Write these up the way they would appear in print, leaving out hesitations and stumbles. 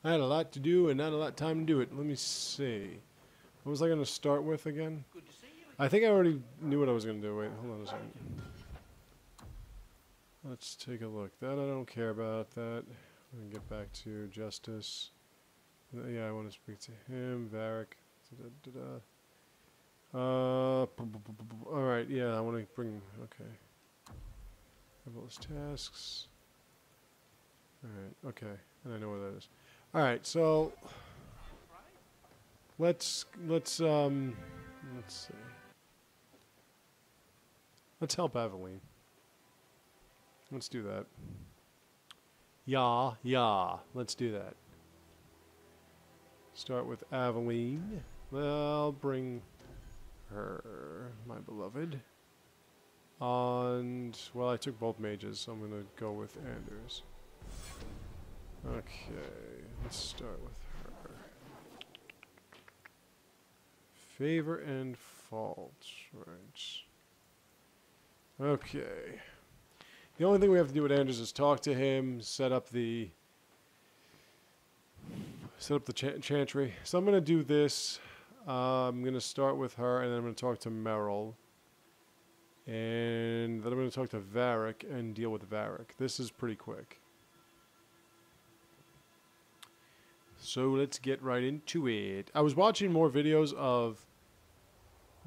I had a lot to do and not a lot of time to do it. Let me see. What was I going to start with again? I think I already knew what I was going to do. Wait, hold on a second. Let's take a look. That I don't care about. That. I'm going to get back to Justice. Yeah, I want to speak to him. Varric. Alright, yeah, I want to bring... Okay. Those tasks. Alright, okay. And I know where that is. Alright, so... Let's see. Let's help Aveline. Let's do that. Yeah. Let's do that. Start with Aveline. I'll bring her, my beloved. And, well, I took both mages, so I'm going to go with Anders. Okay, let's start with her. Favor and fault, right. Okay. The only thing we have to do with Anders is talk to him, set up the chantry. So I'm going to do this. I'm going to start with her, and then I'm going to talk to Merrill. And then I'm going to talk to Varric and deal with Varric. This is pretty quick. So let's get right into it. I was watching more videos of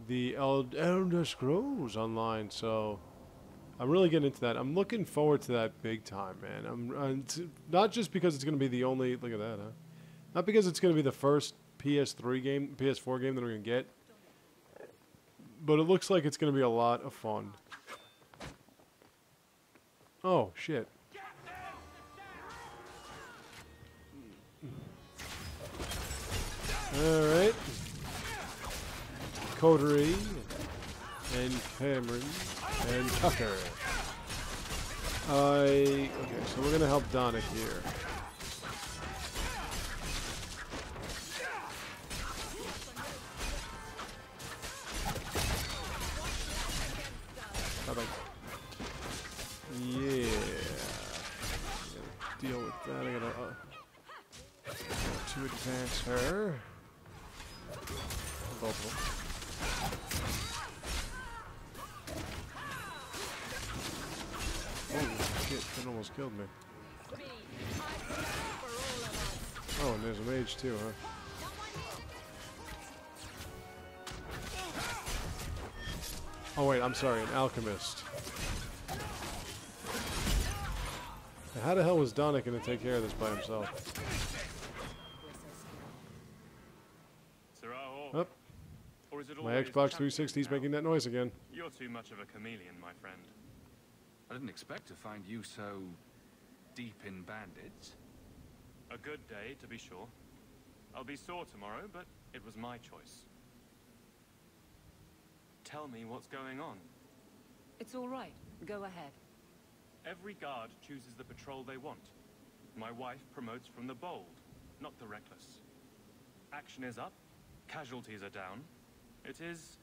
the Elder Scrolls Online, so I'm really getting into that. I'm looking forward to that big time, man. I'm not just because it's going to be the only... Look at that, huh? Not because it's going to be the first PS4 game that we're going to get. But it looks like it's going to be a lot of fun. Oh, shit. Alright. Coterie. And Cameron. And Tucker. Okay, so we're going to help Donick here. Yeah. Deal with that. I gotta to advance her. Both of them. Oh shit! That almost killed me. Oh, and there's a mage too, huh? Oh wait, I'm sorry, an alchemist. How the hell was Donick going to take care of this by himself? Oh. My Xbox 360 is making that noise again. You're too much of a chameleon, my friend. I didn't expect to find you so deep in bandits. A good day, to be sure. I'll be sore tomorrow, but it was my choice. Tell me what's going on. It's all right. Go ahead. Every guard chooses the patrol they want. My wife promotes from the bold, not the reckless. Action is up, casualties are down. It is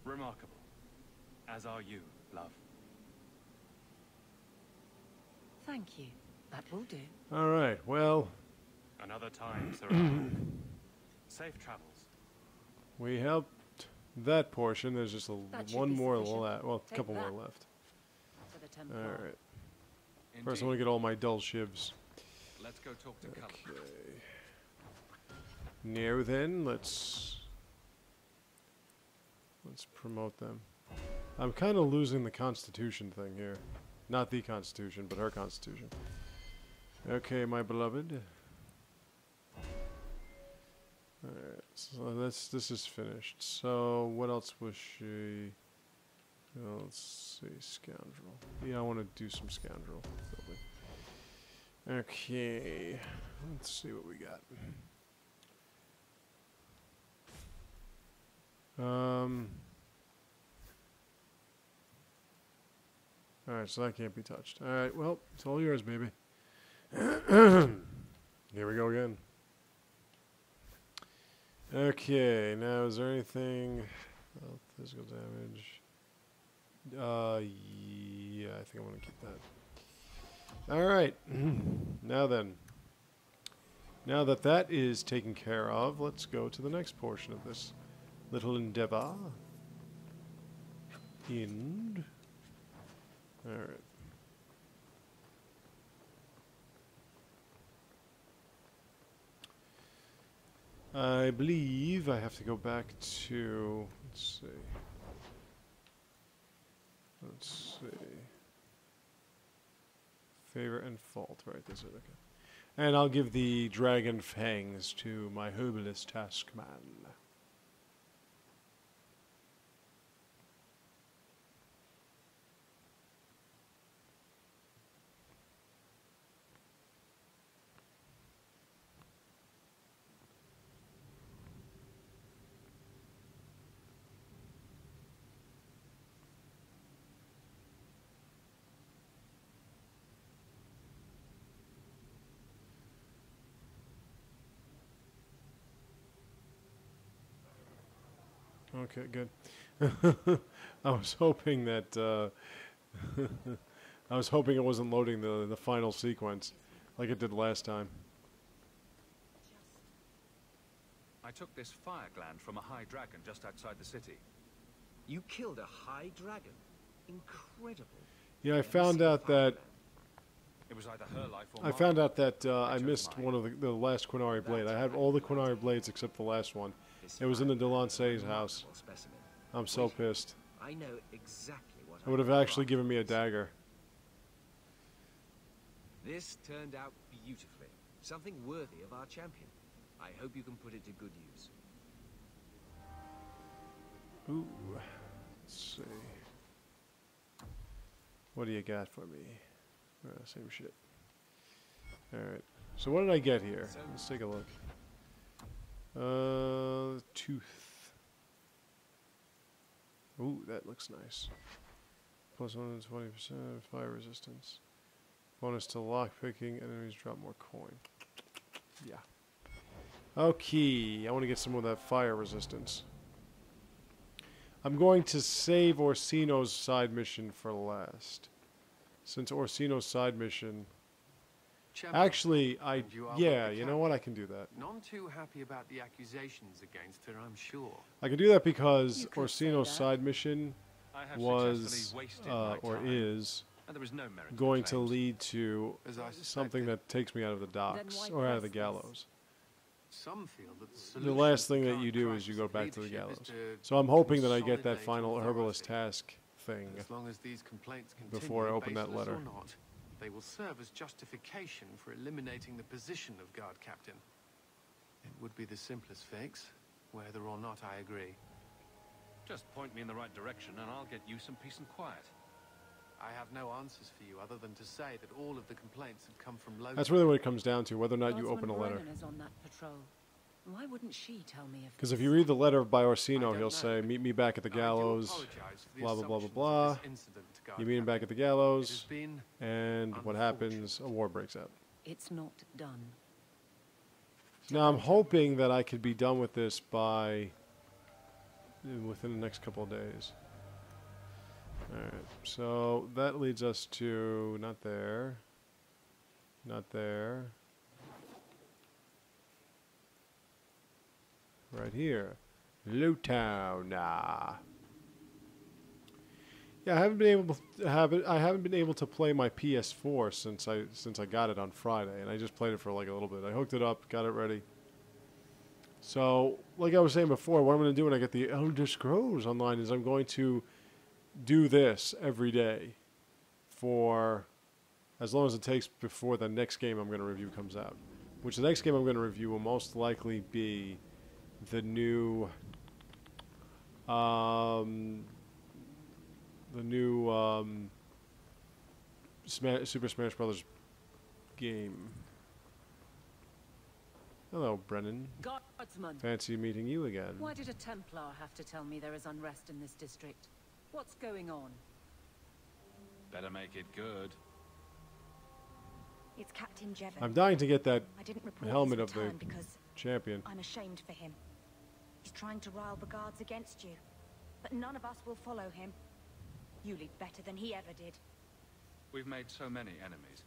remarkable. As are you, love. Thank you. That will do. Alright, well... Another time, Sarah. Safe travels. We helped that portion. There's just one more left. Well, a couple more left. Alright. First I want to get all my dull shivs. Let's go talk to Cullen. Okay. Now then, let's promote them. I'm kind of losing the Constitution thing here. Not the Constitution, but her Constitution. Okay, my beloved. Alright, so this is finished. So, what else was she... let's see, scoundrel. Yeah, I want to do some scoundrel building. Okay, let's see what we got. Alright, so that can't be touched. Alright, well, it's all yours, baby. Here we go again. Okay, now is there anything... physical damage... yeah, I think I'm going to keep that. Alright. Now then. Now that that is taken care of, let's go to the next portion of this little endeavor. Alright. I believe I have to go back to, let's see. Favor and fault, right, this is okay. And I'll give the dragon fangs to my herbalist taskman. Okay, good. I was hoping that I was hoping it wasn't loading the final sequence like it did last time. I took this fire gland from a high dragon just outside the city. You killed a high dragon? Incredible. Yeah, I found out that It was either her life or I mine. found out that I chose missed mine. one of the last Quinari blade. I had all the Quinari blades except the last one. It was in the Delancey's house. Specimen. I'm so pissed. I know exactly what It would have actually given me a dagger. This turned out beautifully. Something worthy of our champion. I hope you can put it to good use. Ooh. Let's see. What do you got for me? Same shit. Alright. So what did I get here? Let's take a look. Tooth. Ooh, that looks nice. Plus 120% fire resistance. Bonus to lock picking. Enemies drop more coin. Yeah. Okay, I want to get some of that fire resistance. I'm going to save Orsino's side mission for last. Since Orsino's side mission... Champion, Actually, yeah, you know captain. what? I can do that. None too happy about the accusations against her, I'm sure. I can do that because You could Orsino's say that. side mission I have was, successfully wasted my or time, is, and there is no merit to going the to claims. lead to As I something suspected. that takes me out of the docks, why or out of the press this? gallows. Some feel that the The solution last to thing that current you do is you crisis go of back to the leadership is gallows. to So I'm hoping that I get that consolidate final herbalist authority. task thing. As long as these complaints continue, Before I open that baseless letter. or not, they will serve as justification for eliminating the position of guard captain. It would be the simplest fix, whether or not I agree. Just point me in the right direction, and I'll get you some peace and quiet. I have no answers for you other than to say that all of the complaints have come from local. That's really what it comes down to, whether or not you Guardsman open a letter. Brennan is on that patrol. Why wouldn't she tell me if Because if you read the letter by Orsino, I don't he'll know. say, meet me back at the I do gallows, apologize for the blah, blah, blah, assumptions blah, of this incident, guard you meet him back captain. at the It has gallows, been and what happens? A war breaks out. it's not done? Now I'm hoping that I could be done with this by within the next couple of days. Alright, so that leads us to not there. Not there. Right here. Lowtown. Yeah, I haven't been able to I haven't been able to play my PS4 since I got it on Friday, and I just played it for like a little bit. I hooked it up, got it ready. So, like I was saying before, what I'm going to do when I get the Elder Scrolls online is I'm going to do this every day for as long as it takes before the next game I'm going to review comes out. Which the next game I'm going to review will most likely be the new Super Smash Brothers game. Hello, Brennan. Guardsman, Fancy meeting you again. why did a Templar have to tell me there is unrest in this district? What's going on? Better make it good. It's Captain Jevon. I'm dying to get that I didn't report helmet his of the return because champion. I'm ashamed for him. He's trying to rile the guards against you, but none of us will follow him. You lead better than he ever did. We've made so many enemies.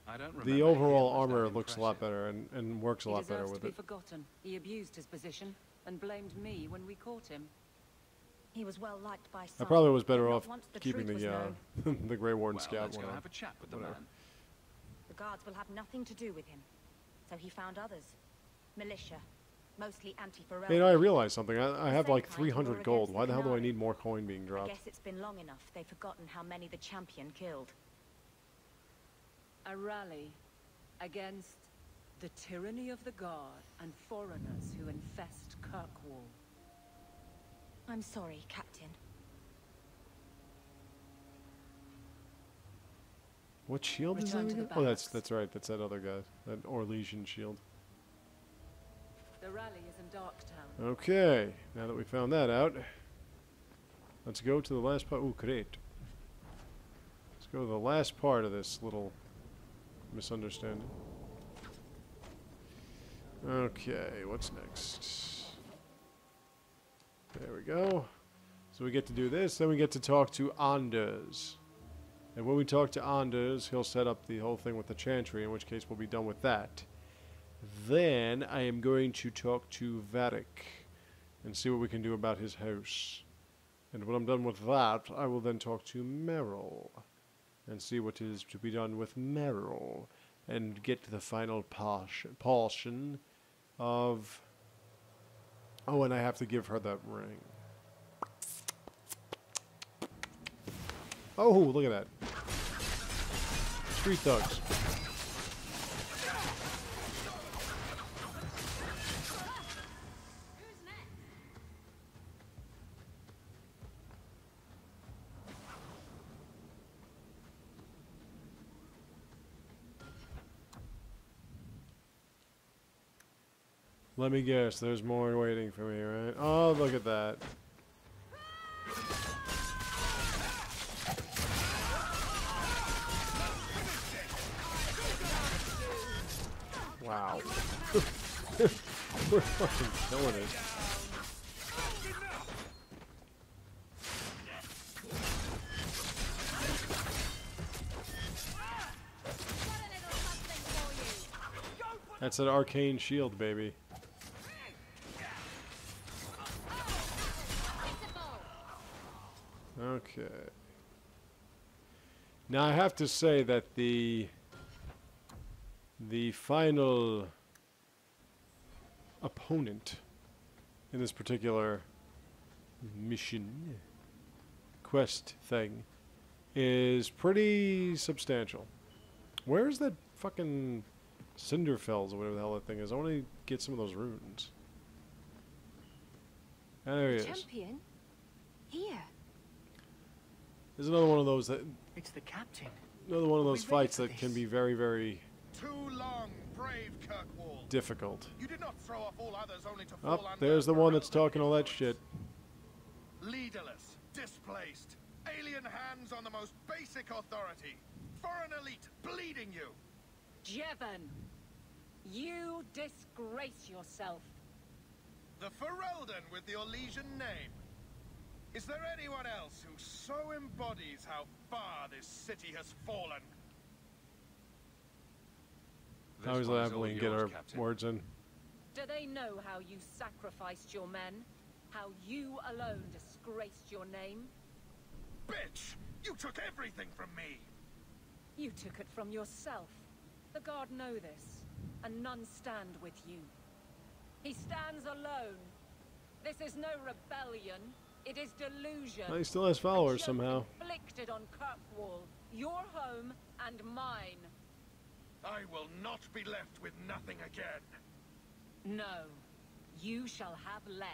I don't remember the overall him as that armor looks a lot impressive. better and works a He lot better deserves with to be it. forgotten. He abused his position and blamed me when we caught him. He was well liked by I some. probably was better but not off once the keeping truth was the known. the Grey Warden Well, scout let's one go on. have a chat with the Whatever. man. The guards will have nothing to do with him. So he found others. Militia. Mostly anti-Varric. Hey, now I realized something. I have Same like kind who were 300 gold. against Why the hell do I Canary. need more coin being I dropped? guess it's been long enough they've forgotten how many the champion killed. A rally against the tyranny of the Guard and foreigners who infest Kirkwall. I'm sorry, Captain. What shield is that Return to the again? Oh, barracks. that's right. That's that other guy. That Orlesian shield. The rally is in Darktown. Okay, now that we found that out, let's go to the last part. Ooh, great. Let's go to the last part of this little misunderstanding. Okay, what's next? There we go. So we get to do this, then we get to talk to Anders. And when we talk to Anders, he'll set up the whole thing with the Chantry, in which case we'll be done with that. Then I am going to talk to Varric and see what we can do about his house. And when I'm done with that, I will then talk to Merrill and see what is to be done with Merrill and get to the final portion of... Oh, and I have to give her that ring. Oh, look at that. Street thugs. Let me guess, there's more waiting for me, right? Oh, look at that. Wow. We're fucking killing it. That's an arcane shield, baby. Okay. Now I have to say that the final opponent in this particular mission quest thing is pretty substantial. Where's that fucking Cinderfells or whatever the hell that thing is? I want to get some of those runes. Ah, there he is. Champion? Here. There's another one of those that It's the captain. another one of Are those we ready fights for that can this? be very, very Too long, brave Kirkwall. difficult. You did not throw off all others only to Oh, fall under there's the one that's Varel's talking all that influence. shit. Leaderless, displaced, alien hands on the most basic authority. Foreign elite bleeding you. Jevon, you disgrace yourself. The Ferelden with the Orlesian name. Is there anyone else who so embodies how far this city has fallen? I always This let one's all Aveline get yours, her Captain. words in. Do they know how you sacrificed your men? How you alone disgraced your name? Bitch! You took everything from me! You took it from yourself. The Guard know this, and none stand with you. He stands alone. This is no rebellion. It is delusion. Oh, he still has followers A joke somehow. inflicted on Kirkwall, your home and mine. I will not be left with nothing again. No, you shall have less.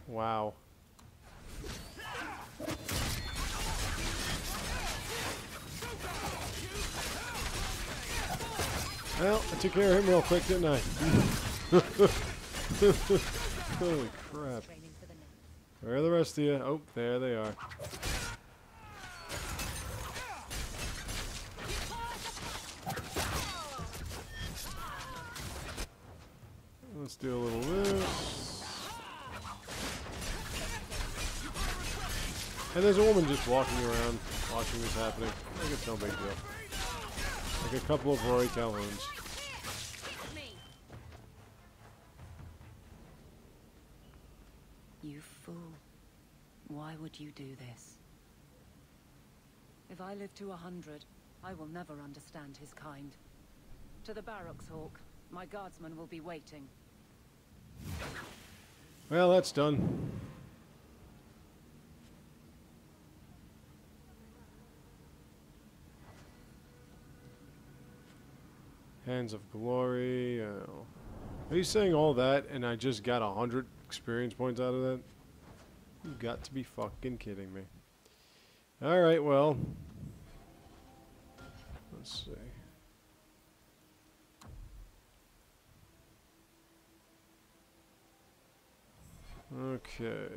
Wow. Well, I took care of him real quick, didn't I? Holy crap. Training for the next. Where are the rest of you? Oh, there they are. Let's do a little this. And there's a woman just walking around, watching this happening. I think it's no big deal. Like a couple of Roy Calhouns. You fool. Why would you do this? If I live to 100, I will never understand his kind. To the barracks, Hawk. My guardsmen will be waiting. Well, that's done. Hands of Glory. Are you saying all that and I just got 100 experience points out of that? You got to be fucking kidding me. Alright, well. Let's see. Okay.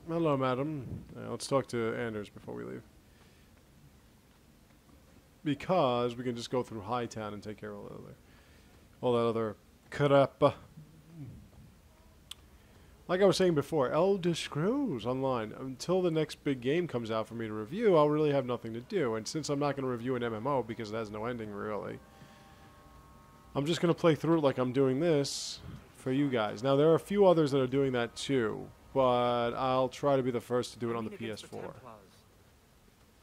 Hello, madam. Let's talk to Anders before we leave. Because we can just go through Hightown and take care of all that other crap. Like I was saying before, Elder Scrolls Online. Until the next big game comes out for me to review, I'll really have nothing to do. And since I'm not going to review an MMO because it has no ending, really, I'm just going to play through it like I'm doing this for you guys. Now, there are a few others that are doing that too, but I'll try to be the first to do it on the PS4.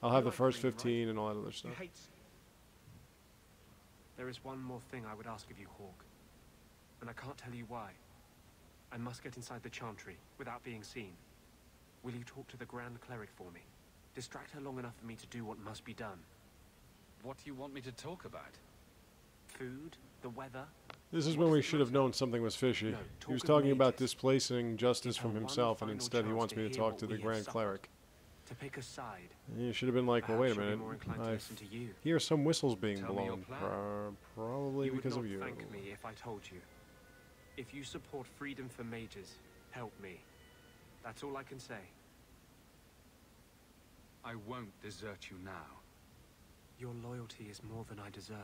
I'll have the first 15 and all that other stuff. There is one more thing I would ask of you, Hawk. And I can't tell you why. I must get inside the Chantry without being seen. Will you talk to the Grand Cleric for me? Distract her long enough for me to do what must be done. What do you want me to talk about? Food? The weather? This is when we should have known something was fishy. No, He was talk of talking about mages. displacing justice It's from our one himself, and final instead he chance wants to me to hear talk what to the we have Grand suffered. Cleric. To pick a side. You should have been like, well, wait a Perhaps you'll minute. be more inclined to I listen to you. hear some whistles being Tell me your blown. plan. Probably You would because not of you. thank me if I told you. If you support freedom for mages, help me. That's all I can say. I won't desert you now. Your loyalty is more than I deserve.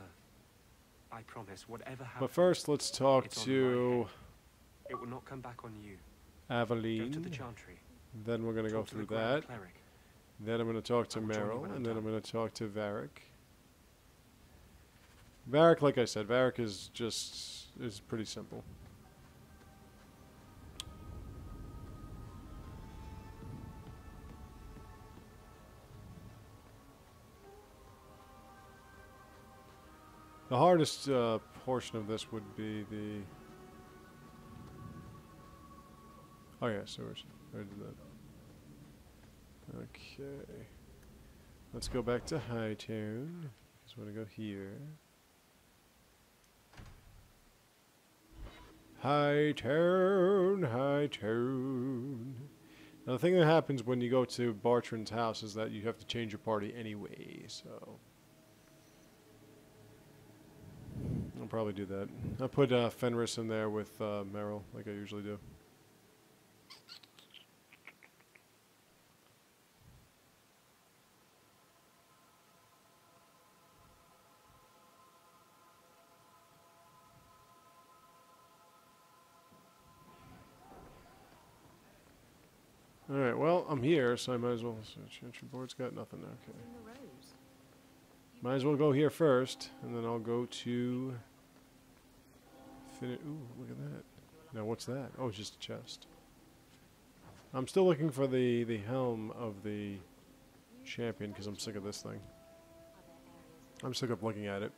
I promise, whatever happens. But first, let's talk it's on to my head. It will not come back on you. Go Aveline. to the Chantry. Then we're going to go Talk to the through Grand that. Cleric. Then I'm going to talk to I will join you Meryl, when I'm and then I'm done. going to talk to Varric. Varric, like I said, Varric is pretty simple. The hardest portion of this would be the... Oh yeah, sewers. I already did that. Okay. Let's go back to Hightown. Just want to go here. Hightown, Hightown. Now the thing that happens when you go to Bartrand's house is that you have to change your party anyway, so... I'll probably do that. I'll put Fenris in there with Meryl, like I usually do. Alright, well, I'm here, so I might as well... Entry board's got nothing, okay. Might as well go here first, and then I'll go to... Ooh, look at that. Now, what's that? Oh, it's just a chest. I'm still looking for the helm of the champion, because I'm sick of this thing. I'm sick of looking at it.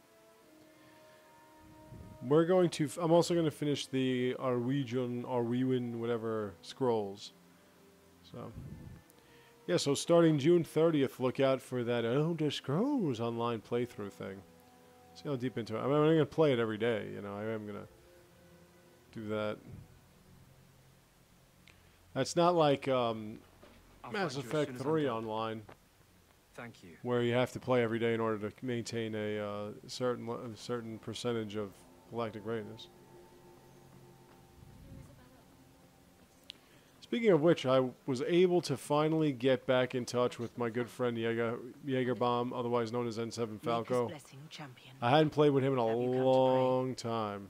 We're going to... I'm also going to finish the Arwegian, whatever, scrolls. So... Yeah, so starting June 30th, look out for that Elder Scrolls Online playthrough thing. See how deep into it. I mean, I'm going to play it every day, you know. I am going to do that. That's not like Mass Effect 3 Online. Thank you. Where you have to play every day in order to maintain a certain percentage of galactic readiness. Speaking of which, I was able to finally get back in touch with my good friend Jaegerbaum, otherwise known as N7 Falco. I hadn't played with him in a long time.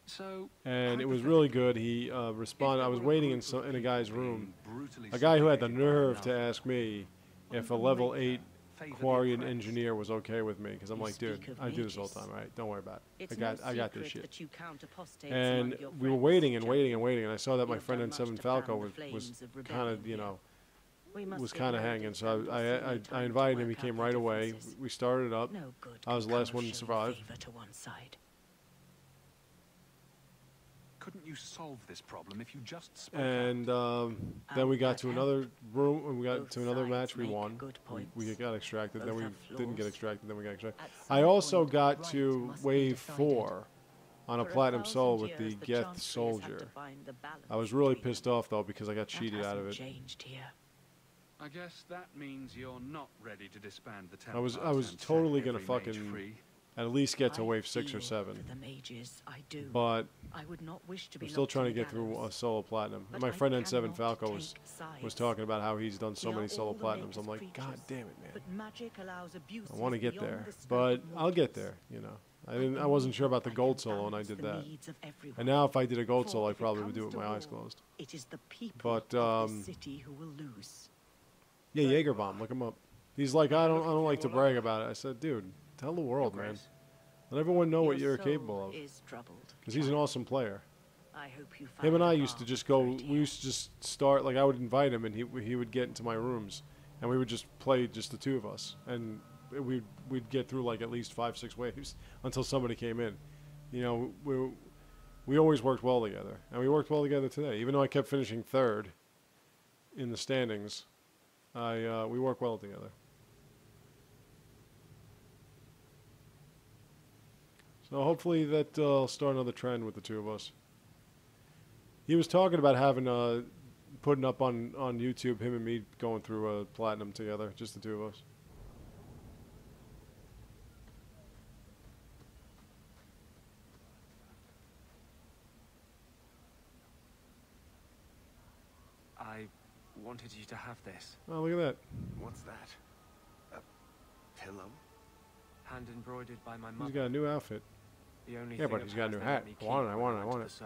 So, And it was really good. He responded. I was waiting in a guy's room. A guy who had the nerve to ask me if a level 8 Quarian engineer was okay with me. Because I'm like, dude, I do this all the time, all right? Don't worry about it. I got this shit. And we were waiting and waiting and waiting. And I saw that my friend N7 Falco was kind of, you know, was kind of hanging. So I invited him. He came right away. We started up. I was the last one to survive. Couldn't you solve this problem if you just spoke And then we got to another room, and we got to another match. We won. We got extracted. Then we didn't get extracted. Then we got extracted. I also got to wave 4 on a platinum soul with the Geth soldier. I was really pissed off though because I got cheated out of it. I guess that means you're not ready to disband the I was totally gonna fucking at least get to wave 6 or 7. But I'm still trying to get through a solo platinum. And my friend N7 Falco was talking about how he's done so many solo platinums. I'm like, God damn it, man. I want to get there, but I'll get there. You know, I wasn't sure about the gold solo, and I did that. And now, if I did a gold solo, I probably would do it with my eyes closed. But yeah, Jaegerbaum, look him up. He's like, I don't like to brag about it. I said, dude, tell the world, man. Let everyone know what you're capable of. Because he's an awesome player. Him and I used to just go, we used to just start, like I would invite him and he would get into my rooms. And we would just play just the two of us. And we'd get through like at least 5-6 waves until somebody came in. You know, we always worked well together. And we worked well together today. Even though I kept finishing 3rd in the standings, we work well together. So hopefully that will start another trend with the two of us. He was talking about having putting up on YouTube him and me going through a platinum together, just the two of us. I wanted you to have this. Oh, look at that. What's that? A pillow? Hand embroidered by my mother. He's got a new outfit. The only Yeah, but he's got a new hat. I want it.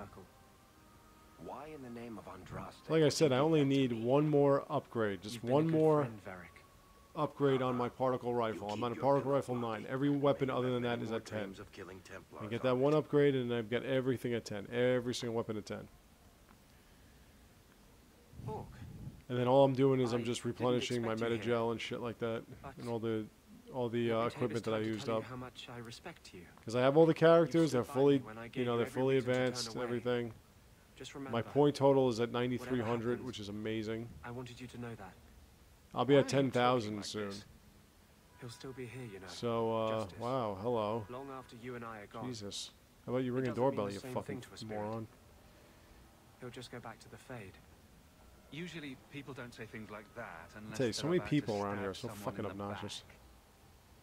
Why in the name of Andraste? Like I said, I only need one more upgrade. Just one more upgrade on my particle rifle. I'm on a particle rifle 9. Every weapon other than that is at 10. I get that one upgrade and I've got everything at 10. Every single weapon at 10. And then all I'm doing is I'm just replenishing my metagel and shit like that. And all the equipment that I used up. Because I have all the characters, they're fully, they're fully advanced and everything. My point total is at 9,300, which is amazing. I wanted you to know that. I'll be at 10,000 soon. He'll still be here, you know. So, wow, hello. Long after you and I are gone. Jesus. How about you ring a doorbell, you fucking moron? He'll just go back to the Fade. Usually, people don't say things like that unless I tell you, so many people around here are so fucking obnoxious.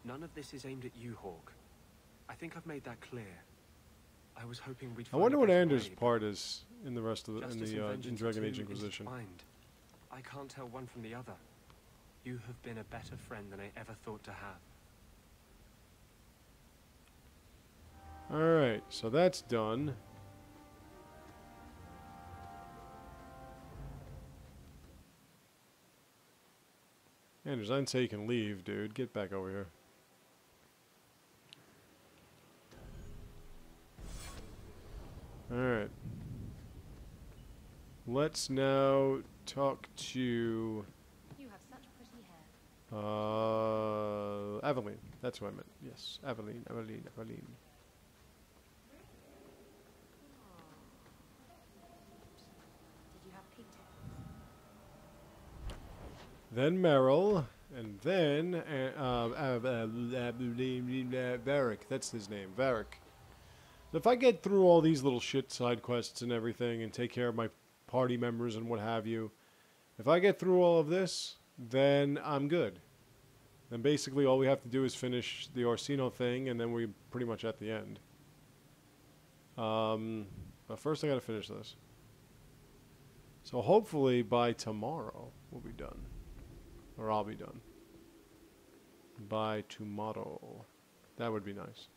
None of this is aimed at you, Hawk. I think I've made that clear. I was hoping we'd. I wonder what Anders' part is in the rest of in Dragon Age Inquisition. I can't tell one from the other. You have been a better friend than I ever thought to have. All right, so that's done. Anders, I didn't say you can leave, dude. Get back over here. Alright. Let's now talk to You have such pretty hair. Aveline. That's what I meant. Yes, Aveline. Did you have pigtails? Then Merrill, and then Varric. That's his name, Varric. If I get through all these little shit side quests and everything and take care of my party members and what have you, if I get through all of this, then I'm good. Then basically all we have to do is finish the Orsino thing and then we're pretty much at the end. But first I gotta finish this. So hopefully by tomorrow we'll be done. Or I'll be done. By tomorrow. That would be nice.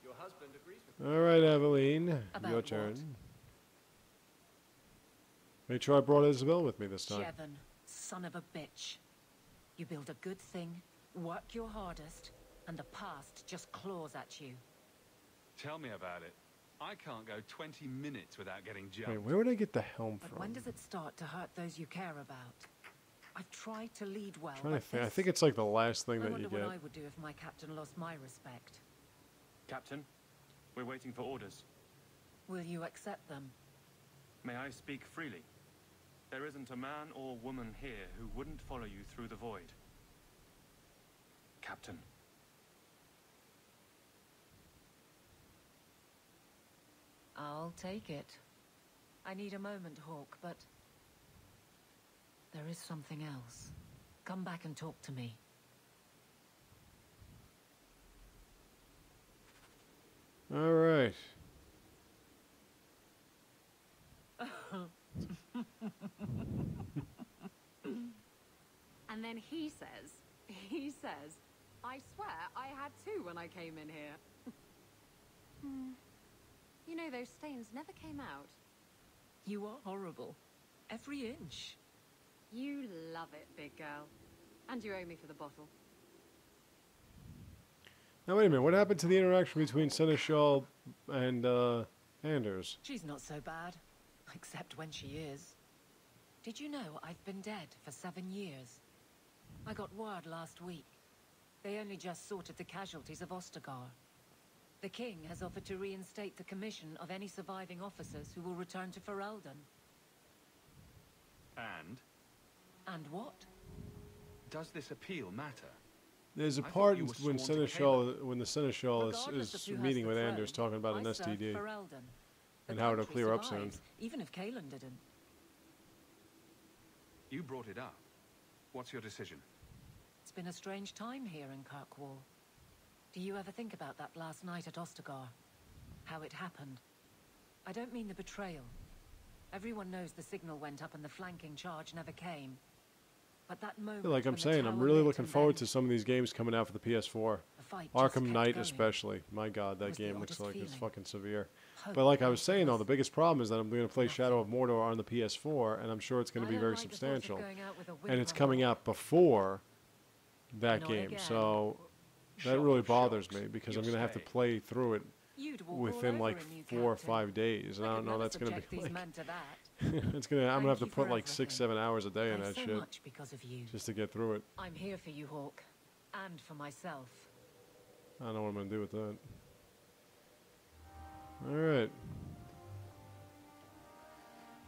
Your husband agrees with me. Alright, Aveline. About Your what? turn. Make sure I brought Isabel with me this time. Jevon, son of a bitch. You build a good thing, work your hardest, and the past just claws at you. Tell me about it. I can't go 20 minutes without getting jumped. Wait, where would I get the helm But from? when does it start to hurt those you care about? I've tried to lead well, Trying to but think. I this- think it's like the last thing I that wonder you what get. I would do if my captain lost my respect. Captain, we're waiting for orders. Will you accept them? May I speak freely? There isn't a man or woman here who wouldn't follow you through the void. Captain. I'll take it. I need a moment, Hawk, but there is something else. Come back and talk to me. All right. And then he says, I swear I had two when I came in here. You know, those stains never came out. You are horrible. Every inch. You love it, big girl. And you owe me for the bottle. Now wait a minute. What happened to the interaction between Seneschal and Anders? She's not so bad. Except when she is. Did you know I've been dead for 7 years? I got word last week. They only just sorted the casualties of Ostagar. The king has offered to reinstate the commission of any surviving officers who will return to Ferelden. And? And what? Does this appeal matter? There's a I thought part you in- were when sworn to Seneschal, when the Seneschal Regardless of is who has meeting the with throne, Anders, talking about an I served STD Ferelden. The and how it'll country clear up soon. survives, even if Kalen didn't. You brought it up. What's your decision? It's been a strange time here in Kirkwall. Do you ever think about that last night at Ostagar? How it happened? I don't mean the betrayal. Everyone knows the signal went up and the flanking charge never came. But that moment Like I'm when the saying, I'm tower really lit looking and forward then to some of these games coming out for the PS4. the fight just Arkham kept Knight going. especially. My God, that Was the game looks oddest like it's feeling. fucking severe. Hope But like I and was saying, though, the trust. biggest problem is that I'm going to play Nothing. Shadow of Mordor on the PS4, and I'm sure it's going I to be don't very like the thought of substantial. going out with a And it's whimper, coming Hawk. out before that Not game, again. so that Shock really of bothers shocks, me because you I'm going to have to say. play through it You'd walk all within over like a new 4 or captain. 5 days, and I could don't know never that's going to subject be these like men to that. it's going to I'm going to have Thank to you put for like 6, everything. 7 hours a day in I've that so shit much because of you. just to get through it. I'm here for you, Hawk. And for myself. I don't know what I'm going to do with that. All right.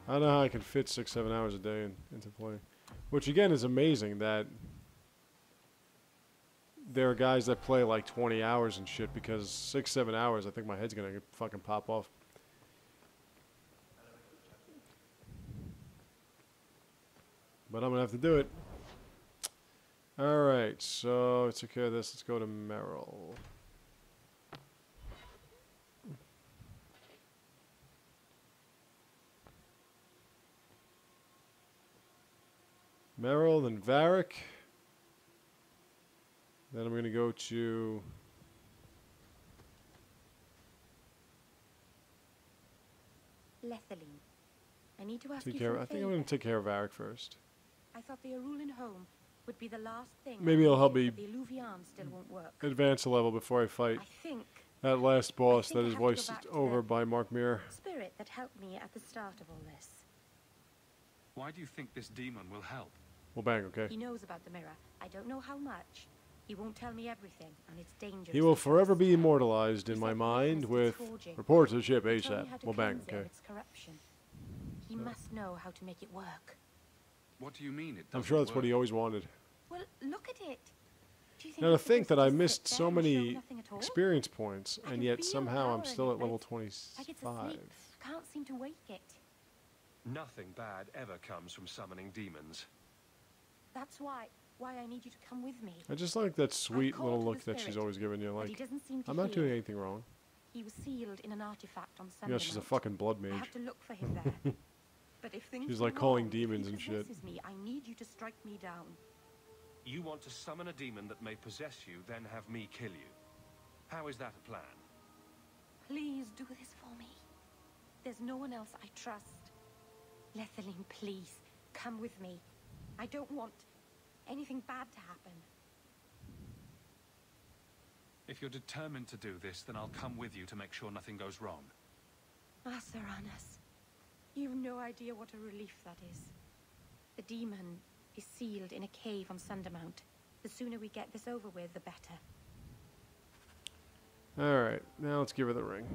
I don't know how I can fit 6, 7 hours a day into play. Which, again, is amazing that there are guys that play like 20 hours and shit because 6, 7 hours, I think my head's going to fucking pop off. But I'm going to have to do it. All right, so let's take care of this. Let's go to Merrill. Merrill, then Varric. Then I'm going to go to Lethaline. I need to ask take you care. for a I think I'm going favor. to take care of Varric first. I thought the Arulin home would be the last thing. Maybe I it'll help needed, me but the Illuvian still won't work. Advance a level before I fight I think that last boss think that I is have to go voiced back to over the- by Mark Muir. spirit that helped me at the start of all this. Why do you think this demon will help? Well, bang, okay. He knows about the mirror. I don't know how much. He won't tell me everything, and it's dangerous. He will to forever trust. be immortalized He in said my the mind Nicholas with is forging. report to the ship He told me ASAP. how to Well, bang, cleanse it of okay. its corruption. He must know how to make it work. What do you mean it I'm doesn't sure that's what he work? always wanted. Well, look at it. Do you think Now to it's think that supposed I to missed sit so there and show many nothing at all? experience points, I and can yet feel somehow I'm power still in at it, level but like it's 25. asleep. Can't seem to wake it. Nothing bad ever comes from summoning demons. That's why I need you to come with me. I just like that sweet called little to the look that she's spirit, always giving you. but he Like, doesn't seem to I'm not hear. doing anything wrong. He was sealed in an artifact on Sunday. Yeah, she's a fucking blood mage. I have to look for him there. But if things She's go like calling wrong, demons if and he shit. possesses me, I need you to strike me down. You want to summon a demon that may possess you, then have me kill you. How is that a plan? Please do this for me. There's no one else I trust. Aveline, please, come with me. I don't want anything bad to happen. If you're determined to do this, then I'll come with you to make sure nothing goes wrong. Saranas, you've no idea what a relief that is. The demon is sealed in a cave on Sundermount. The sooner we get this over with, the better. Alright, now let's give her the ring.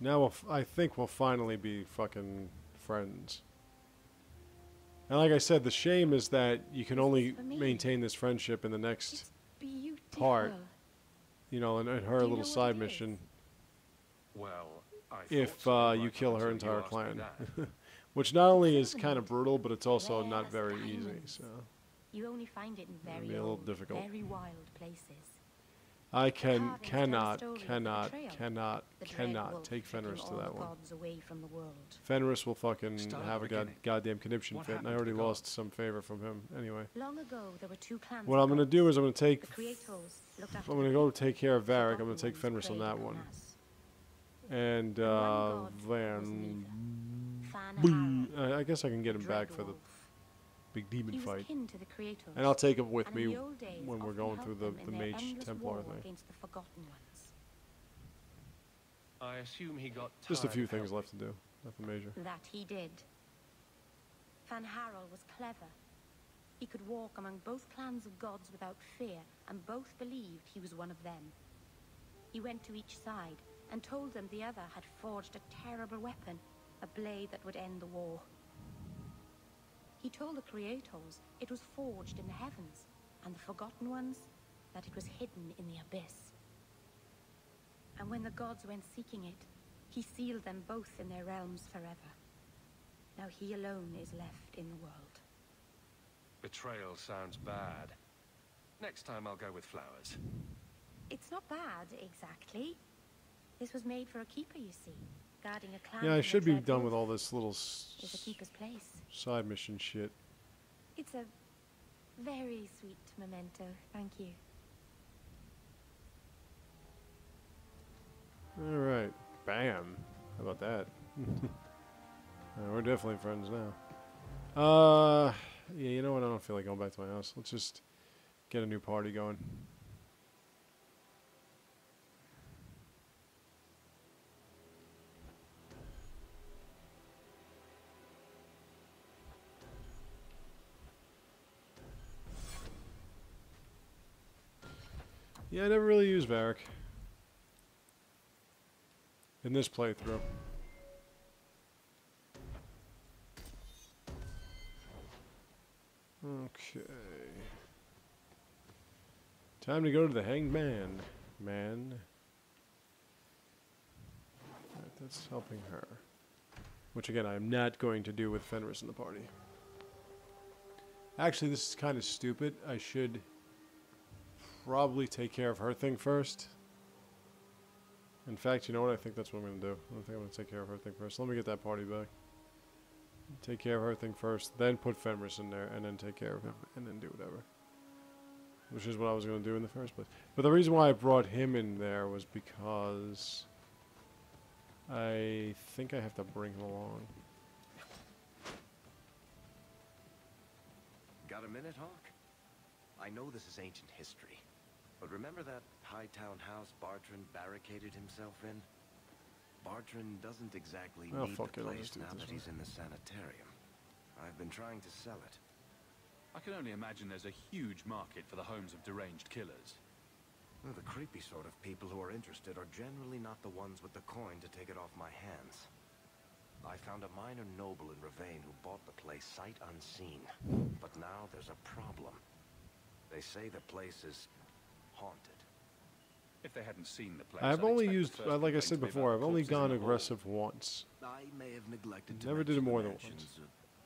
Now I think we'll finally be fucking friends. And like I said, the shame is that you can only maintain this friendship in the next part. You know, in her little side mission. Well, if you kill her entire clan. Which not only is kind of brutal, but it's also not very easy. So you only find it in very a little difficult. Very wild places. I cannot take Fenris to that one. Fenris will fucking have a goddamn conniption fit, and I already lost some favor from him anyway. Long ago, there were two clans. What I'm going to do is I'm going to go take care of Varric. I'm going to take Fenris on that one. And I guess I can get him back for the big demon fight. And I'll take him with me when we're going through the Mage Templar thing. I assume he got just a few things left to do. Nothing major. That he did. Van Harrel was clever. He could walk among both clans of gods without fear, and both believed he was one of them. He went to each side and told them the other had forged a terrible weapon, a blade that would end the war. He told the Creators it was forged in the heavens, and the Forgotten Ones that it was hidden in the abyss. And when the gods went seeking it, he sealed them both in their realms forever. Now he alone is left in the world. Betrayal sounds bad. Next time I'll go with flowers. It's not bad, exactly. This was made for a keeper, you see. Guarding a clan. Yeah, I should be done with all this little is a keeper's place. Side mission shit. It's a very sweet memento. Thank you. Alright. Bam. How about that? We're definitely friends now. Yeah, you know what? I don't feel like going back to my house. Let's just get a new party going. Yeah, I never really used Varric in this playthrough. Okay. Time to go to the Hanged Man. Alright, that's helping her. Which again, I am not going to do with Fenris in the party. Actually, this is kind of stupid. I should probably take care of her thing first. In fact, you know what? I think that's what I'm going to do. I think I'm going to take care of her thing first. Let me get that party back. Take care of her thing first, then put Fenris in there, and then take care of him, and then do whatever. Which is what I was going to do in the first place. But the reason why I brought him in there was because I think I have to bring him along. Got a minute, Hawk? I know this is ancient history. But remember that Hightown house Bartrand barricaded himself in? Bartrand doesn't exactly need the place now that he's in the sanitarium. I've been trying to sell it. I can only imagine there's a huge market for the homes of deranged killers. Well, the creepy sort of people who are interested are generally not the ones with the coin to take it off my hands. I found a minor noble in Ravane who bought the place sight unseen. But now there's a problem. They say the place is haunted. If they hadn't seen the place, I've only used, like I said before, I've only gone aggressive once. I may have neglected to never did it more than once.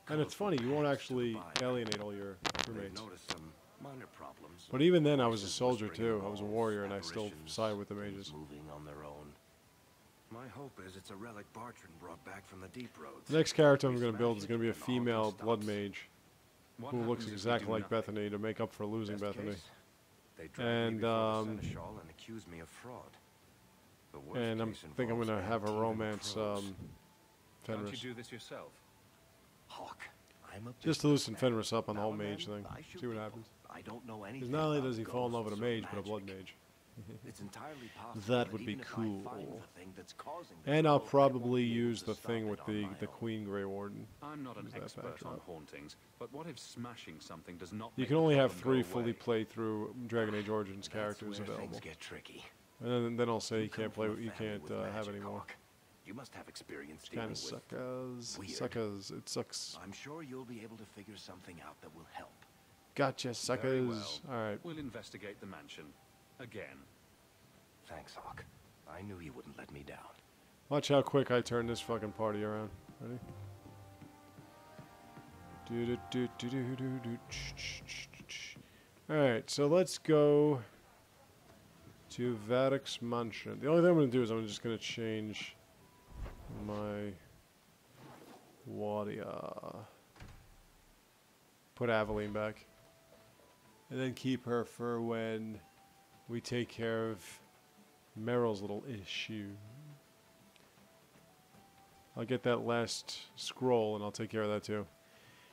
And it's funny, you won't actually alienate all your roommates. Noticed some minor problems. problems. But even then, I was a Voices soldier whispering too. in I was a walls, warrior, and I still apparitions, side with the things mages. moving on their own. My hope is it's a relic Bartrand brought back from the deep roads. The next character I'm We going to build smash is it going to be a and all female stops. blood mage What who looks happens if we exactly do like nothing? Bethany to make up for losing Best Bethany. case, they drag And, me before the seneschal and accuse me of fraud. The worst And I case think I'm involves going to have a anteater romance crows. Can't you Fenris. do this yourself? Hawk, I'm a Just to loosen businessman. Fenris up on the Now whole and mage then, thing. I shoot See what people. happens. I don't know anything Because not only about does he fall in love with a ghosts mage, or but a blood magic. mage. It's entirely possible That would be even if I cool. find the thing that's causing the And I'll trouble, I won't probably be able use to the stop thing it with on the my own. Queen Grey Warden. I'm not an Use that expert on backdrop. hauntings, but what if smashing something does not You make can the only have problem 3 go fully away? playthrough Dragon Age Origins That's characters where available. things get tricky. And then I'll say you come can't play. from a You family can't with have magic, any more. Hawk. You must have experience Kind dealing of with suckers. weird. Suckers. It sucks. I'm sure you'll be able to figure something out that will help. Gotcha, Very suckers. well. All right. We'll investigate the mansion. Again. Thanks, Hawk. I knew you wouldn't let me down. Watch how quick I turn this fucking party around. Ready? Alright, so let's go to Varric's mansion. The only thing I'm going to do is I'm just going to change my warrior. Put Aveline back. And then keep her for when we take care of Meryl's little issue. I'll get that last scroll and I'll take care of that too.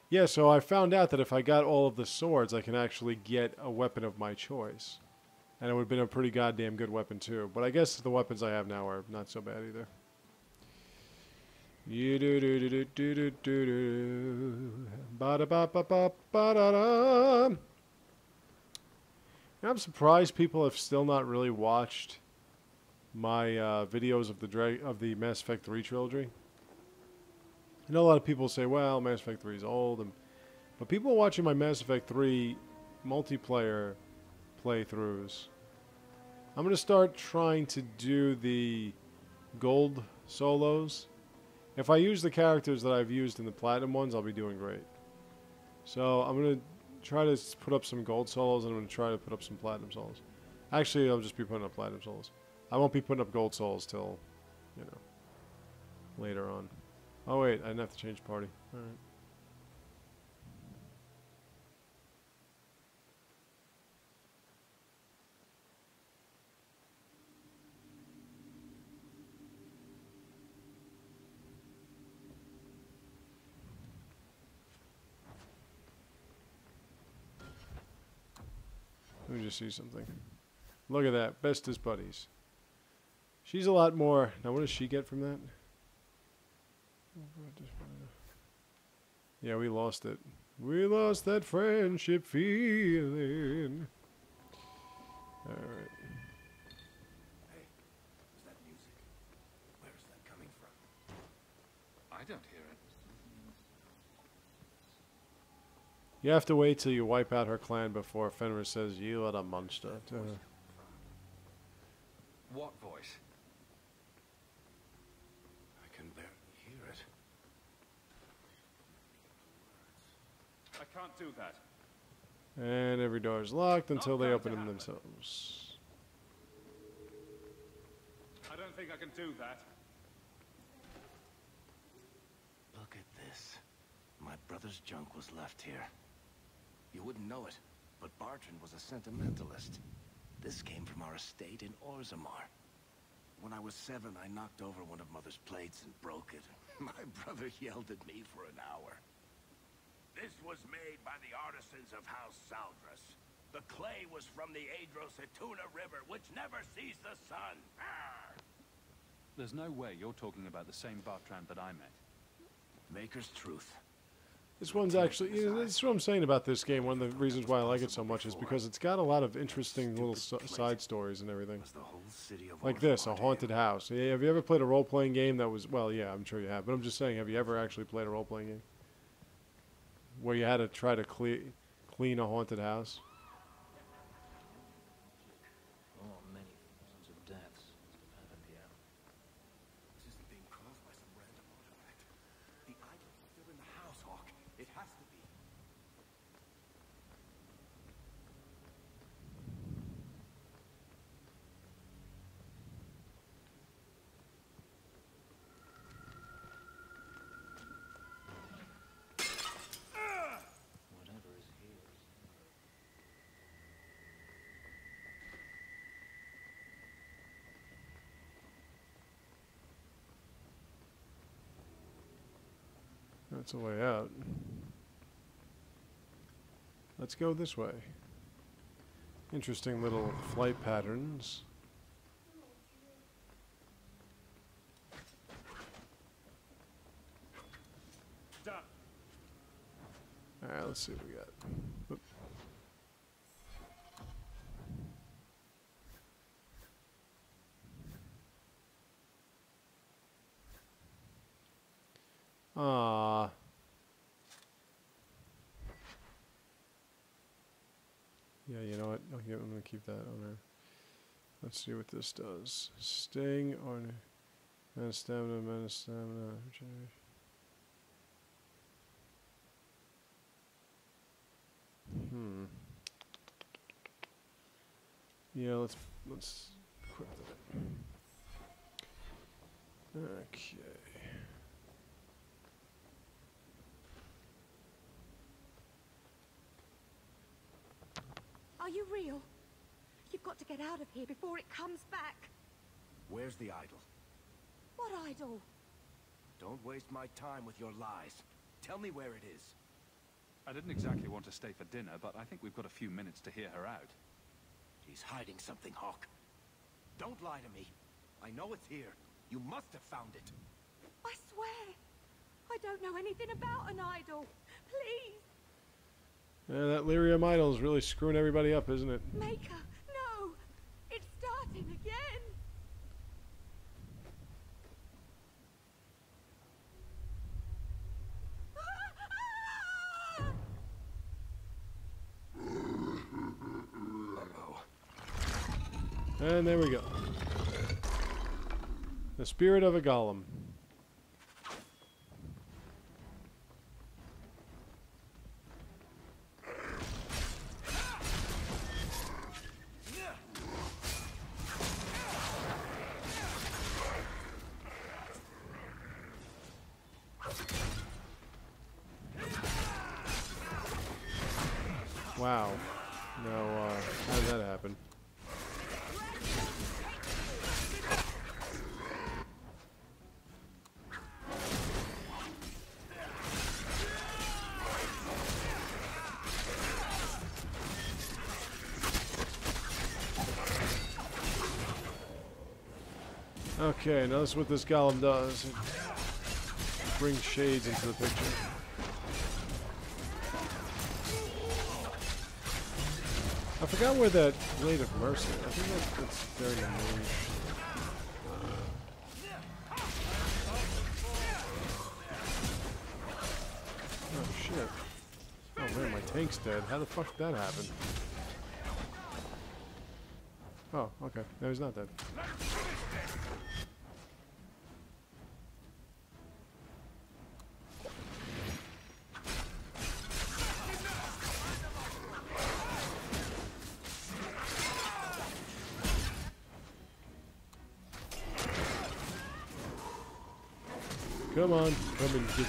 Yeah, so I found out that if I got all of the swords, I can actually get a weapon of my choice. And it would have been a pretty goddamn good weapon too. But I guess the weapons I have now are not so bad either. I'm surprised people have still not really watched my videos of the Mass Effect 3 trilogy. I know a lot of people say, well, Mass Effect 3 is old, but people watching my Mass Effect 3 multiplayer playthroughs, I'm going to start trying to do the gold solos. If I use the characters that I've used in the platinum ones, I'll be doing great. So I'm going to try to put up some gold solos, and I'm going to try to put up some platinum solos. Actually, I'll just be putting up platinum solos. I won't be putting up gold solos till, you know, later on. Oh wait, I didn't have to change party. Alright. Let me just see something. Look at that. Bestest buddies. She's a lot more. Now, what does she get from that? Yeah, we lost it. We lost that friendship feeling. Alright. Hey, what's that music? Where is that coming from? I don't hear it. You have to wait till you wipe out her clan before Fenris says, you are a monster. What voice? I can barely hear it. I can't do that. And every door is locked until they open them themselves. I don't think I can do that. Look at this. My brother's junk was left here. You wouldn't know it, but Bartrand was a sentimentalist. This came from our estate in Orzammar. When I was 7, I knocked over one of Mother's plates and broke it. My brother yelled at me for an hour. This was made by the artisans of House Saldras. The clay was from the Adro-Setuna River, which never sees the sun. Arr! There's no way you're talking about the same Bartrand that I met. Maker's truth. This one's actually, that's what I'm saying about this game. One of the reasons why I like it so much is because it's got a lot of interesting little side stories and everything. Like this, a haunted house. Yeah, have you ever played a role-playing game that was, well, yeah, I'm sure you have, but I'm just saying, have you ever actually played a role-playing game where you had to try to clean a haunted house? Oh, many thousands of deaths must have happened here. This isn't being caused by some random artifact. The idol's still in the house, Hawk. It has to be. That's a way out. Let's go this way. Interesting little flight patterns. Alright, let's see what we got. Oop. Ah. Yeah, you know what? Okay, I'm gonna keep that on there. Let's see what this does. Sting or mana stamina, regeneration. Yeah, let's equip that. Okay. Are you real? You've got to get out of here before it comes back. Where's the idol? What idol? Don't waste my time with your lies. Tell me where it is. I didn't exactly want to stay for dinner, but I think we've got a few minutes to hear her out. He's hiding something, Hawk. Don't lie to me. I know it's here. You must have found it. I swear. I don't know anything about an idol. Please. Yeah, that lyrium idol is really screwing everybody up, isn't it? Maker, no. It's starting again. And there we go. The spirit of a golem. Wow. Now, how did that happen? Okay, notice what this golem does. It brings shades into the picture. I forgot where that Blade of Mercy. I think that's during the moon. Oh shit. Oh man, my tank's dead. How the fuck did that happen? Oh, okay. No, he's not dead. Come on, come and get me.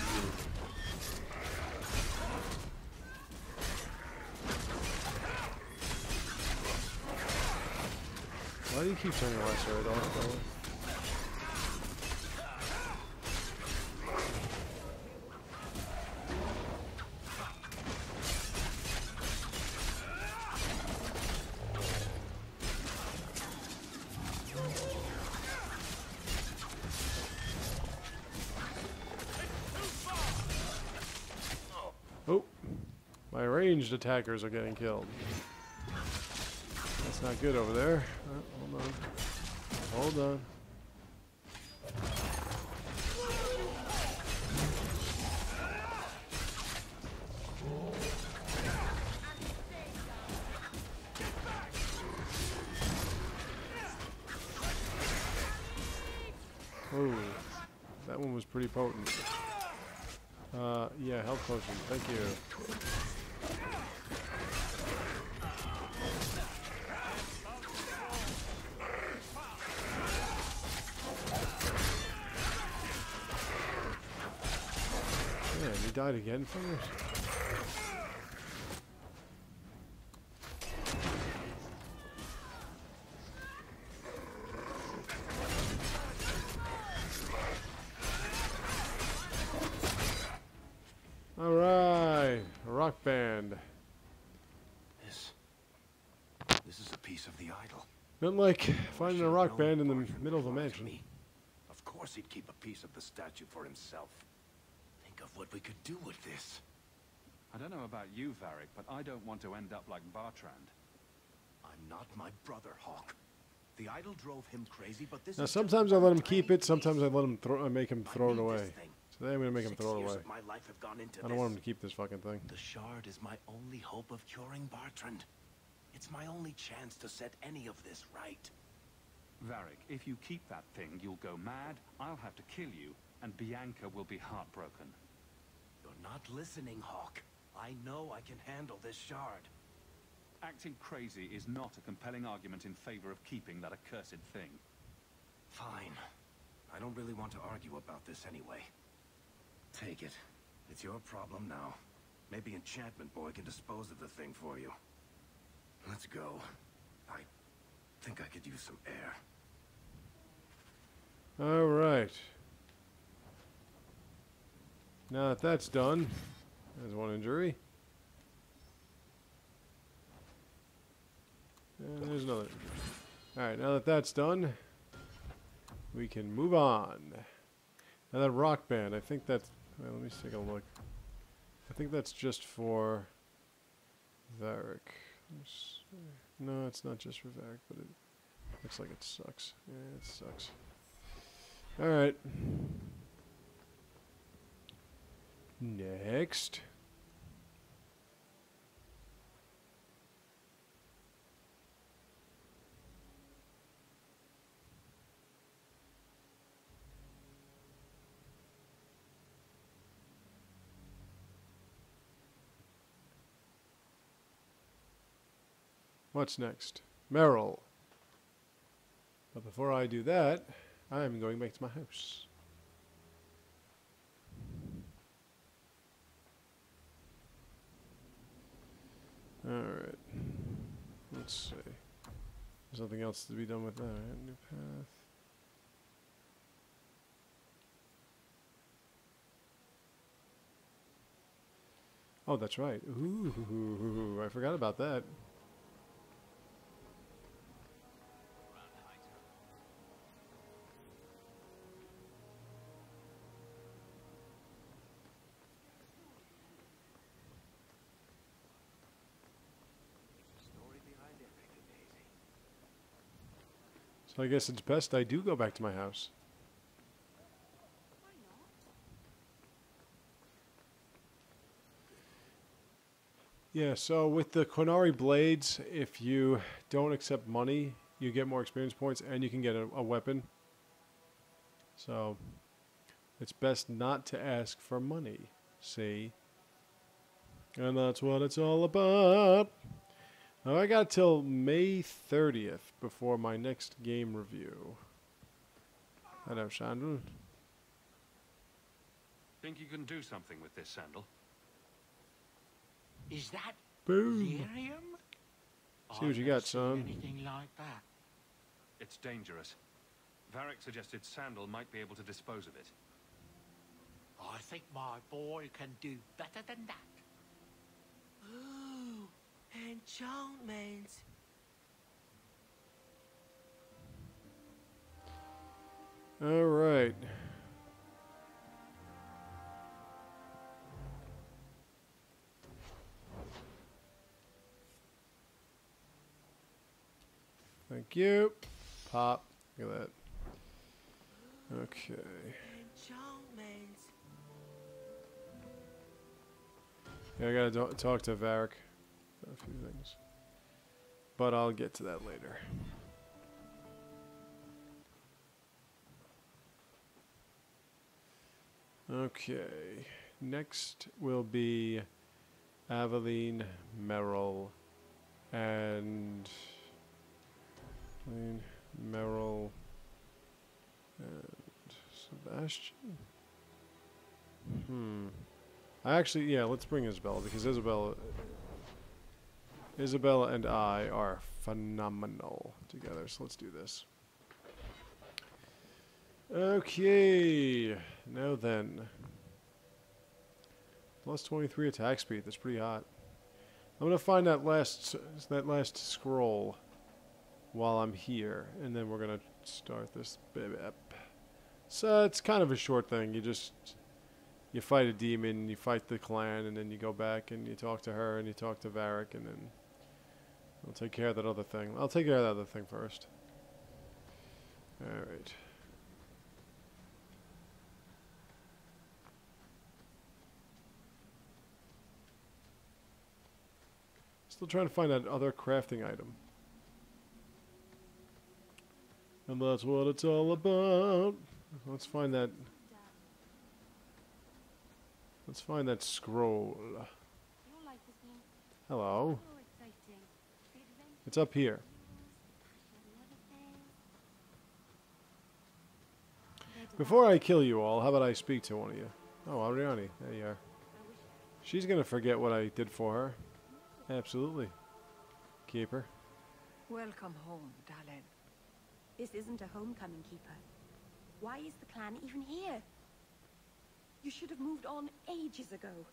Why do you keep turning lacerate off, though? Oh, my ranged attackers are getting killed. That's not good over there. Hold on. Hold on. Oh, that one was pretty potent. Yeah, health potion. Thank you. Man, he died again from it. piece of the idol. Not like finding a rock band in the middle of a mansion. Of course he'd keep a piece of the statue for himself. Think of what we could do with this. I don't know about you, Varric, but I don't want to end up like Bartrand. I'm not my brother, Hawk. The idol drove him crazy, but this Now, is sometimes I let him keep it, sometimes I let him make him throw it away. Today I'm going to make him throw it away. I don't want him to keep this fucking thing. The shard is my only hope of curing Bartrand. It's my only chance to set any of this right. Varric, if you keep that thing, you'll go mad, I'll have to kill you, and Bianca will be heartbroken. You're not listening, Hawk. I know I can handle this shard. Acting crazy is not a compelling argument in favor of keeping that accursed thing. Fine. I don't really want to argue about this anyway. Take it. It's your problem now. Maybe Enchantment Boy can dispose of the thing for you. Let's go. I think I could use some air. Alright. Now that that's done, there's one injury. And there's another. Alright, now that that's done, we can move on. Now that rock band, I think that's... Well, let me take a look. I think that's just for Varric. No, it's not just for Varric, but it looks like it sucks. Yeah, it sucks. Alright. Next. What's next? Merrill. But before I do that, I'm going back to my house. Alright. Let's see. There's nothing else to be done with that. Right? New path. Oh, that's right. Ooh, I forgot about that. So I guess it's best I do go back to my house. Yeah, so with the Quinari blades, if you don't accept money, you get more experience points and you can get a weapon. So it's best not to ask for money, see? And that's what it's all about. Now I got till May 30th before my next game review. Hello, Sandal. Think you can do something with this sandal? Is that Boom. lyrium? See what you got, son. Anything like that? It's dangerous. Varric suggested Sandal might be able to dispose of it. I think my boy can do better than that. Ooh, enchantments. All right. Thank you. Pop. Look at that. Okay. Enchantments. Yeah, I gotta talk to Varric for a few things. But I'll get to that later. Okay. Next will be Aveline, Merrill, and... Merrill and Sebastian. Yeah, let's bring Isabella because Isabella and I are phenomenal together. So let's do this. Okay, now then. Plus 23 attack speed. That's pretty hot. I'm gonna find that last scroll. while I'm here, and then we're gonna start this baby up. So it's kind of a short thing. You fight a demon, you fight the clan, and then you go back and you talk to her and you talk to Varric, and then we'll take care of that other thing. I'll take care of that other thing first. Alright. Still trying to find that other crafting item. And that's what it's all about. Let's find that. Let's find that scroll. Hello. It's up here. Before I kill you all, how about I speak to one of you? Oh, Ariani, there you are. She's gonna forget what I did for her. Absolutely. Keep her. Welcome home, Dalen. This isn't a homecoming, Keeper. Why is the clan even here? You should have moved on ages ago.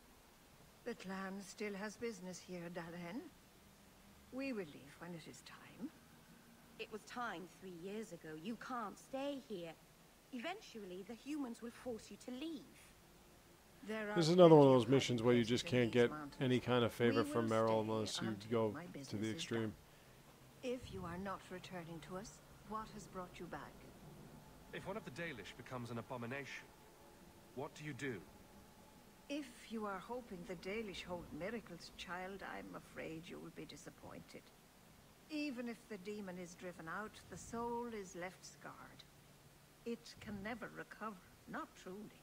The clan still has business here, Dalen. We will leave when it is time. It was time 3 years ago. You can't stay here. Eventually, the humans will force you to leave. This is another one of those missions where you just can't get any kind of favor from Meryl unless you go to the extreme. If you are not returning to us, what has brought you back? If one of the Dalish becomes an abomination, what do you do? If you are hoping the Dalish hold miracles, child, I'm afraid you will be disappointed. Even if the demon is driven out, the soul is left scarred. It can never recover, not truly.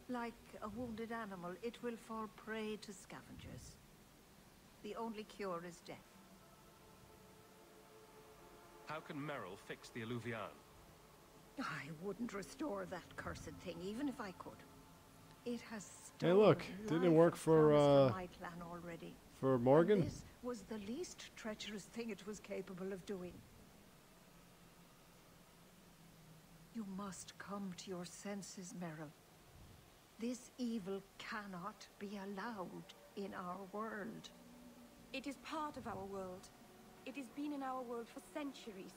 Like a wounded animal, it will fall prey to scavengers. The only cure is death. How can Meryl fix the Alluvian? I wouldn't restore that cursed thing, even if I could. It has Hey, look, didn't it work for my clan already. for Morgan? And this was the least treacherous thing it was capable of doing. You must come to your senses, Meryl. This evil cannot be allowed in our world. It is part of our world. It has been in our world for centuries.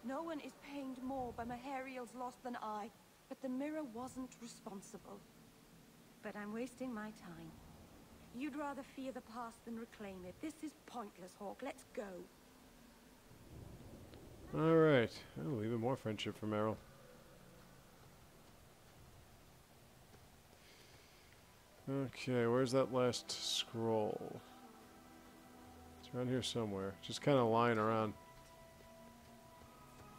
No one is pained more by Mahariel's loss than I, but the mirror wasn't responsible. But I'm wasting my time. You'd rather fear the past than reclaim it. This is pointless, Hawk. Let's go. Alright. Oh, even more friendship for Meryl. Okay, where's that last scroll? It's around here somewhere. Just kind of lying around.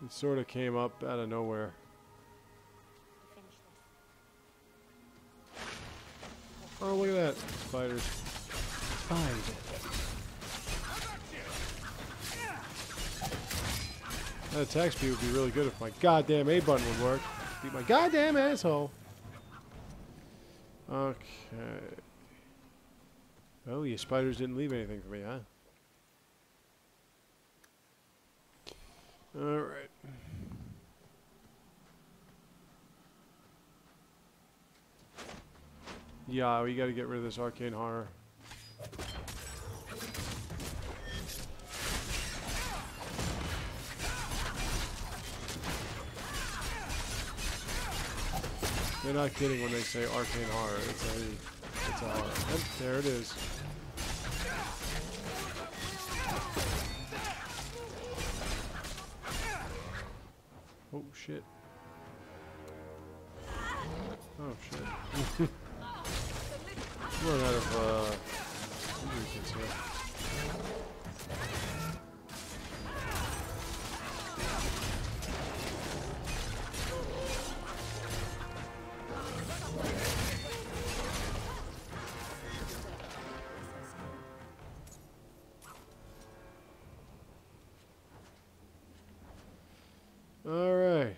It sort of came up out of nowhere. Oh, look at that. Spiders. Spiders. That attack speed would be really good if my goddamn A button would work. Beat my goddamn asshole. Okay. Oh, you spiders didn't leave anything for me, huh? Alright. Yeah, we gotta get rid of this arcane horror. They're not kidding when they say arcane horror. It's a horror. Oh, there it is. Oh shit. Oh shit. We're out of injury kits here. Alright.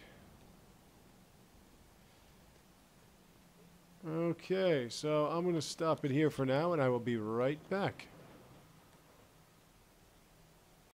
Okay, so I'm going to stop it here for now, and I will be right back.